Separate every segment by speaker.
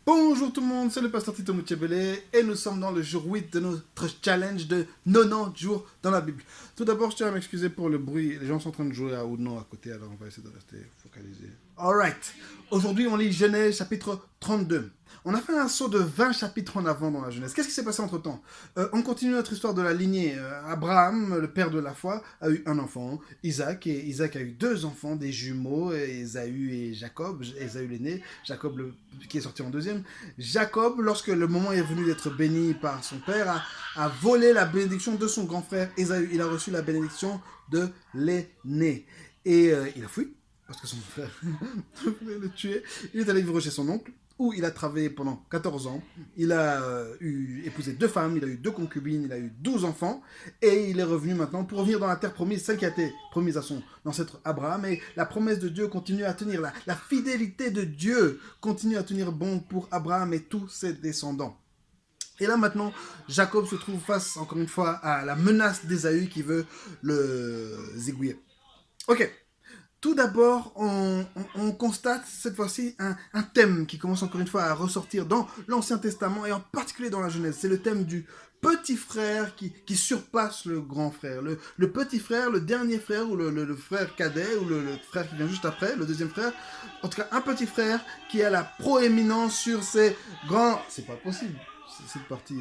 Speaker 1: Bonjour tout le monde, c'est le pasteur Tito Moutchebele et nous sommes dans le jour 8 de notre challenge de 90 jours dans la Bible. Tout d'abord, je tiens à m'excuser pour le bruit. Les gens sont en train de jouer à Uno à côté, alors on va essayer de rester focalisé. Alright, aujourd'hui on lit Genèse chapitre 32. On a fait un saut de 20 chapitres en avant dans la Genèse. Qu'est-ce qui s'est passé entre temps? On continue notre histoire de la lignée. Abraham, le père de la foi, a eu un enfant, Isaac, et Isaac a eu deux enfants, des jumeaux, Ésaü et Jacob. Ésaü l'aîné, Jacob qui est sorti en deuxième. Jacob, lorsque le moment est venu d'être béni par son père, a volé la bénédiction de son grand frère Ésaü. Il a reçu la bénédiction de l'aîné. Et il a fui, parce que son frère voulait le tuer. Il est allé vivre chez son oncle, où il a travaillé pendant 14 ans. Il a épousé deux femmes, il a eu deux concubines, il a eu 12 enfants, et il est revenu maintenant pour revenir dans la terre promise, celle qui a été promise à son ancêtre Abraham, et la promesse de Dieu continue à tenir, la fidélité de Dieu continue à tenir bon pour Abraham et tous ses descendants. Et là maintenant, Jacob se trouve face, encore une fois, à la menace d'Ésaü qui veut le zigouiller. Ok. Tout d'abord, on constate cette fois-ci un thème qui commence encore une fois à ressortir dans l'Ancien Testament et en particulier dans la Genèse. C'est le thème du petit frère qui surpasse le grand frère. Le petit frère, le dernier frère ou le frère cadet ou le frère qui vient juste après, le deuxième frère. En tout cas, un petit frère qui a la proéminence sur ses grands... C'est pas possible. Cette partie...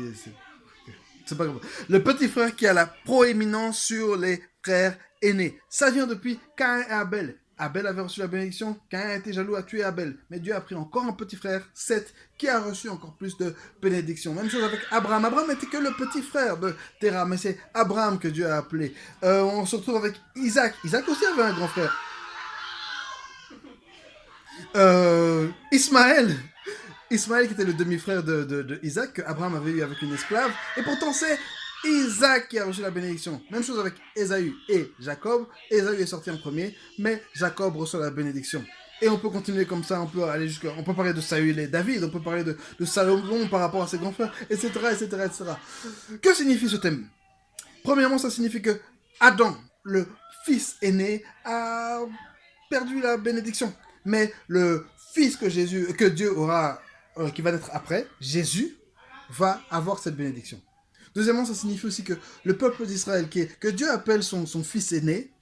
Speaker 1: C'est pas grave. Le petit frère qui a la proéminence sur les frères aînés. Ça vient depuis Caïn et Abel. Abel avait reçu la bénédiction, Caïn a été jaloux, a tué Abel. Mais Dieu a pris encore un petit frère, Seth, qui a reçu encore plus de bénédiction. Même chose avec Abraham. Abraham n'était que le petit frère de Terah, mais c'est Abraham que Dieu a appelé. On se retrouve avec Isaac. Isaac aussi avait un grand frère. Ismaël qui était le demi-frère de Isaac, que Abraham avait eu avec une esclave. Et pourtant, c'est Isaac qui a reçu la bénédiction. Même chose avec Ésaü et Jacob. Ésaü est sorti en premier, mais Jacob reçoit la bénédiction. Et on peut continuer comme ça, on peut aller jusqu'à... On peut parler de Saül et David, on peut parler de Salomon par rapport à ses grands frères, etc., etc., etc. Que signifie ce thème? Premièrement, ça signifie que Adam, le fils aîné, a perdu la bénédiction. Mais le fils que Dieu aura, qui va naître après, Jésus, va avoir cette bénédiction. Deuxièmement, ça signifie aussi que le peuple d'Israël, que Dieu appelle son fils aîné,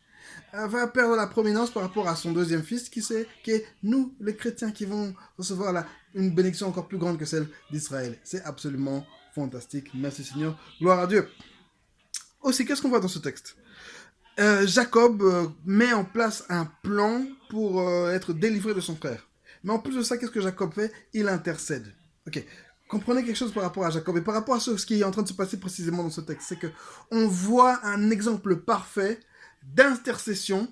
Speaker 1: va perdre la prominence par rapport à son deuxième fils, qui est nous, les chrétiens, qui vont recevoir une bénédiction encore plus grande que celle d'Israël. C'est absolument fantastique. Merci Seigneur. Gloire à Dieu. Aussi, qu'est-ce qu'on voit dans ce texte? Jacob met en place un plan pour être délivré de son frère. Mais en plus de ça, qu'est-ce que Jacob fait? Il intercède. Ok. Comprenez quelque chose par rapport à Jacob et par rapport à ce qui est en train de se passer précisément dans ce texte. C'est qu'on voit un exemple parfait d'intercession,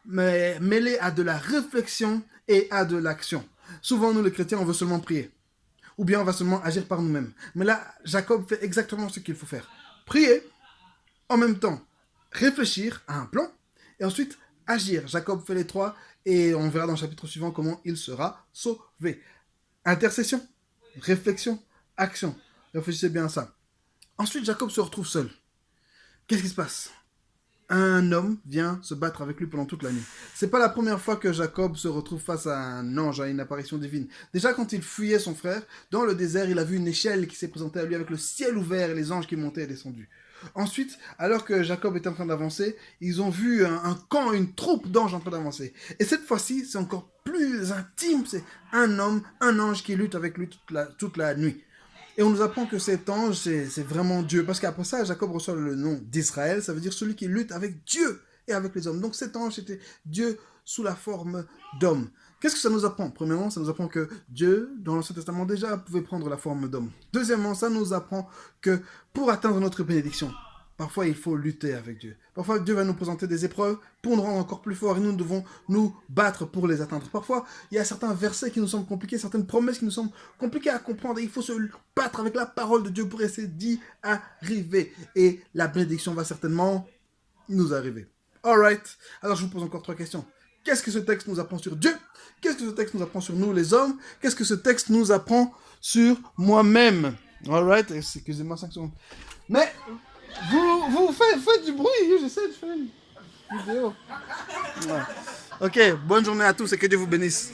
Speaker 1: mais mêlé à de la réflexion et à de l'action. Souvent, nous les chrétiens, on veut seulement prier. Ou bien on va seulement agir par nous-mêmes. Mais là, Jacob fait exactement ce qu'il faut faire. Prier, en même temps, réfléchir à un plan, et ensuite agir. Jacob fait les trois, et on verra dans le chapitre suivant comment il sera sauvé. Intercession, réflexion, action. Réfléchissez bien à ça. Ensuite, Jacob se retrouve seul. Qu'est-ce qui se passe? Un homme vient se battre avec lui pendant toute la nuit. C'est pas la première fois que Jacob se retrouve face à un ange, à une apparition divine. Déjà, quand il fuyait son frère, dans le désert, il a vu une échelle qui s'est présentée à lui avec le ciel ouvert et les anges qui montaient et descendaient. Ensuite, alors que Jacob était en train d'avancer, ils ont vu un camp, une troupe d'anges en train d'avancer. Et cette fois-ci, c'est encore plus intime. C'est un homme, un ange qui lutte avec lui toute la nuit. Et on nous apprend que cet ange, c'est vraiment Dieu. Parce qu'après ça, Jacob reçoit le nom d'Israël. Ça veut dire celui qui lutte avec Dieu et avec les hommes. Donc cet ange, c'était Dieu sous la forme d'homme. Qu'est-ce que ça nous apprend? Premièrement, ça nous apprend que Dieu, dans l'Ancien Testament, déjà pouvait prendre la forme d'homme. Deuxièmement, ça nous apprend que pour atteindre notre bénédiction, parfois il faut lutter avec Dieu. Parfois Dieu va nous présenter des épreuves pour nous rendre encore plus forts et nous devons nous battre pour les atteindre. Parfois, il y a certains versets qui nous semblent compliqués, certaines promesses qui nous semblent compliquées à comprendre et il faut se battre avec la parole de Dieu pour essayer d'y arriver. Et la bénédiction va certainement nous arriver. Alright, alors je vous pose encore 3 questions. Qu'est-ce que ce texte nous apprend sur Dieu? Qu'est-ce que ce texte nous apprend sur nous les hommes? Qu'est-ce que ce texte nous apprend sur moi-même? Alright, excusez-moi 5 secondes. Mais vous faites du bruit, j'essaie de faire une vidéo. Ouais. Ok, bonne journée à tous et que Dieu vous bénisse.